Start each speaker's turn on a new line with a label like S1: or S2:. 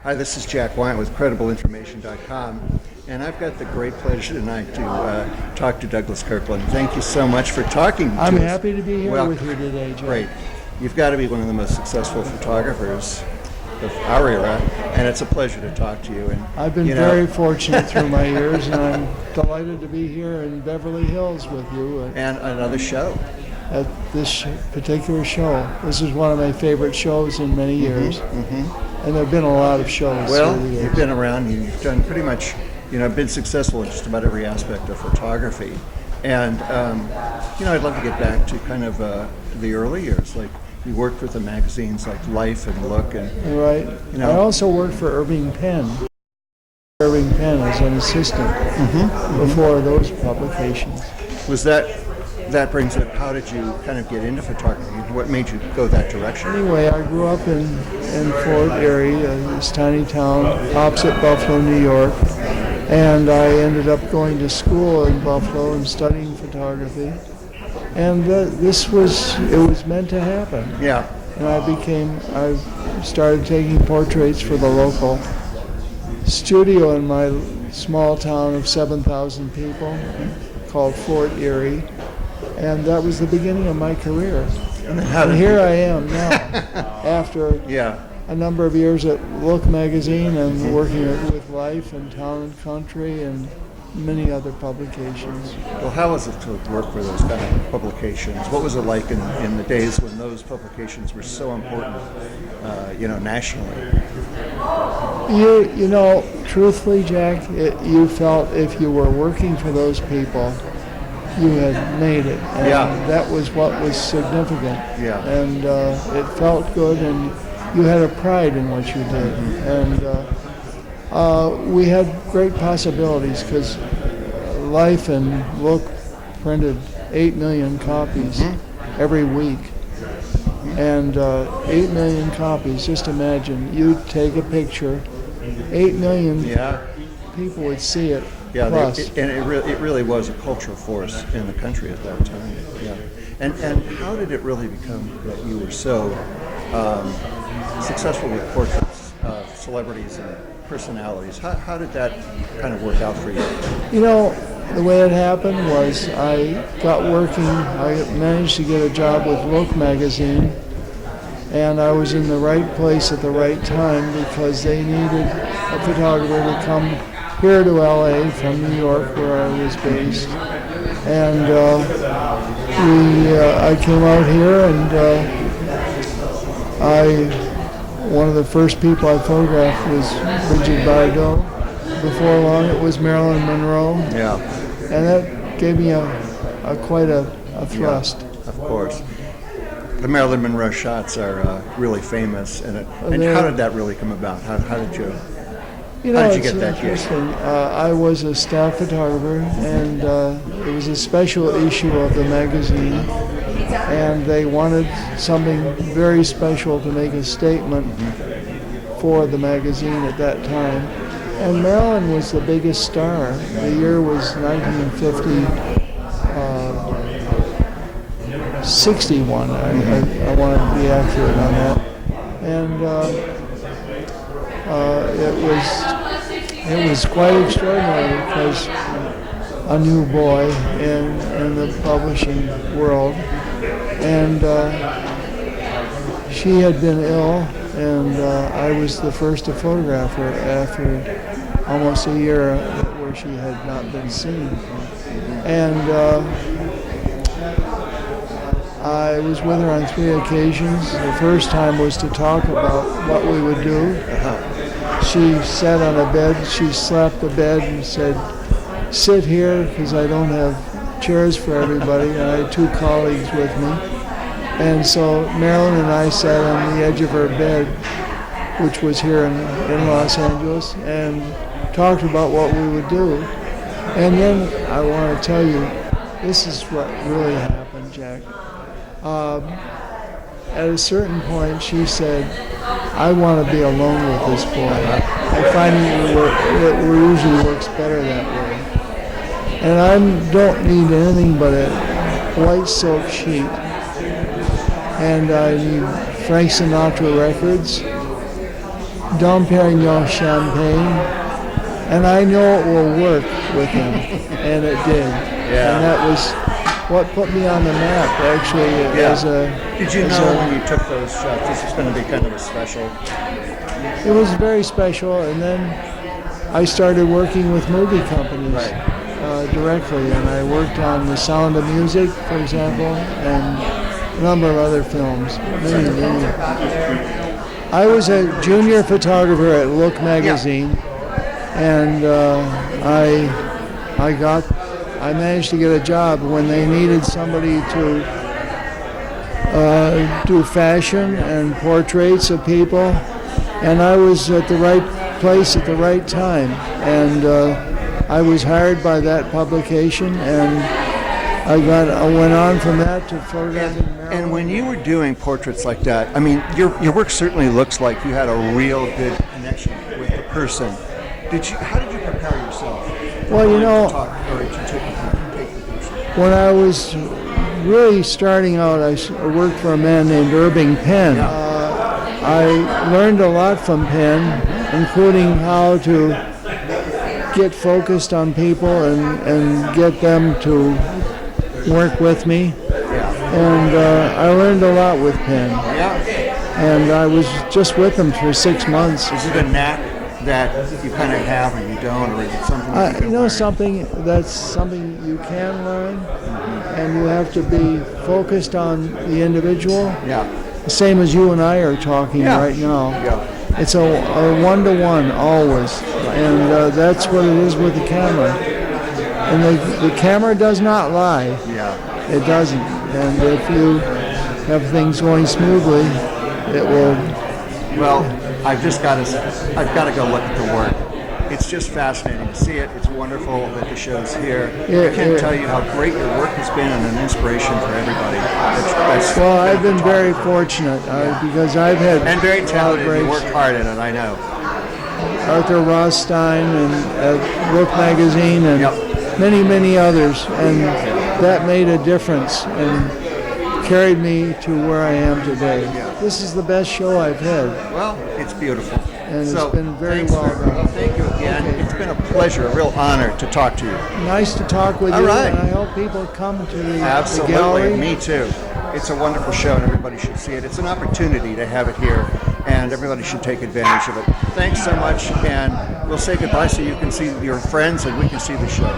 S1: Hi, this is Jack Wyant with CredibleInformation.com, and I've got the great pleasure tonight to talk to Douglas Kirkland. Thank you so much for talking to us.
S2: I'm happy to be here with you today, Jack.
S1: Great. You've got to be one of the most successful photographers of our era, and it's a pleasure to talk to you. And
S2: I've been very fortunate through my years, and I'm delighted to be here in Beverly Hills with you.
S1: And another show.
S2: At this particular show. This is one of my favorite shows in many years. And there have been a lot of shows.
S1: Well, you've been around, you've done pretty much, been successful in just about every aspect of photography. And, I'd love to get back to kind of the early years. Like, you worked with the magazines like Life and Look. And,
S2: right. I also worked for Irving Penn. Irving Penn as an assistant before those publications.
S1: Was that brings up, how did you kind of get into photography? What made you go that direction?
S2: Anyway, I grew up in Fort Erie, this tiny town opposite Buffalo, New York, and I ended up going to school in Buffalo and studying photography. And it was meant to happen.
S1: Yeah.
S2: And I started taking portraits for the local studio in my small town of 7,000 people called Fort Erie. And that was the beginning of my career. And here I am now, after a number of years at Look magazine and working with Life and Town and Country and many other publications.
S1: Well, how was it to work for those kind of publications? What was it like in the days when those publications were so important, nationally?
S2: Truthfully, Jack, you felt if you were working for those people, you had made it, and that was what was significant.
S1: Yeah.
S2: And it felt good, and you had a pride in what you did. And we had great possibilities because Life and Look printed 8 million copies every week. And 8 million copies, just imagine, you'd take a picture, 8 million people would see it.
S1: Yeah, it really was a cultural force in the country at that time. Yeah, and how did it really become that you were so successful with portraits of celebrities and personalities? How did that kind of work out for you?
S2: The way it happened was I managed to get a job with Look magazine, and I was in the right place at the right time because they needed a photographer to come here to LA from New York, where I was based, and I came out here, and one of the first people I photographed was Bridget Bardot. Before long, it was Marilyn Monroe.
S1: Yeah,
S2: and that gave me quite a thrust.
S1: Yeah, of course. The Marilyn Monroe shots are really famous, and how did that really come about? How did you? How did you get that gig?
S2: I was a staff photographer, and it was a special issue of the magazine, and they wanted something very special to make a statement for the magazine at that time. And Marilyn was the biggest star. The year was 1961. I want to be accurate on that. And it was quite extraordinary because a new boy in the publishing world, and she had been ill, and I was the first to photograph her after almost a year where she had not been seen. And I was with her on 3 occasions. The first time was to talk about what we would do. She sat on a bed, she slapped the bed and said, "Sit here," because I don't have chairs for everybody, and I had 2 colleagues with me. And so Marilyn and I sat on the edge of her bed, which was here in Los Angeles, and talked about what we would do. And then I want to tell you, this is what really happened, Jack. At a certain point, she said, "I want to be alone with this boy. I find it usually works better that way. And I don't need anything but a white silk sheet. And I need Frank Sinatra records Dom Perignon champagne, and I know it will work with him, and it did.
S1: Yeah.
S2: And that was what put me on the map, actually, as a...
S1: Did you know when you took those shots, this is going to be kind of a special?
S2: It was very special, and then I started working with movie companies directly, and I worked on The Sound of Music, for example, and a number of other films. Many. I was a junior photographer at Look magazine, and I managed to get a job when they needed somebody to do fashion and portraits of people, and I was at the right place at the right time, and I was hired by that publication, and I went on from that to photography in Maryland.
S1: And when you were doing portraits like that, I mean, your work certainly looks like you had a real good connection with the person. How did you prepare yourself?
S2: Well, you know,
S1: to take the person?
S2: When I was really starting out, I worked for a man named Irving Penn. I learned a lot from Penn, including how to get focused on people and get them to work with me. And I learned a lot with Penn. And I was just with him for 6 months.
S1: Is it a knack that you kind of have or you don't, or is it something that you can learn?
S2: Something you can learn, and you have to be focused on the individual. The same as you and I are talking right now. It's a one-to-one always, and that's what it is with the camera. And the camera does not lie. It doesn't. And if you have things going smoothly, it will.
S1: Well, I've got to go look at the work. It's just fascinating to see it. It's wonderful that the show's here. I can't tell you how great your work has been and an inspiration for everybody.
S2: Well, I've been very fortunate because I've had
S1: and very talented. You work hard at it, I know.
S2: Arthur Rothstein and Look magazine and many others, and that made a difference and carried me to where I am today. This is the best show I've had.
S1: Well, it's beautiful.
S2: And it's been very well done.
S1: Thank you again. Okay. It's been a pleasure, a real honor to talk to you.
S2: Nice to talk with you, and I hope people come to the gallery.
S1: Me too. It's a wonderful show, and everybody should see it. It's an opportunity to have it here, and everybody should take advantage of it. Thanks so much, and we'll say goodbye so you can see your friends and we can see the show.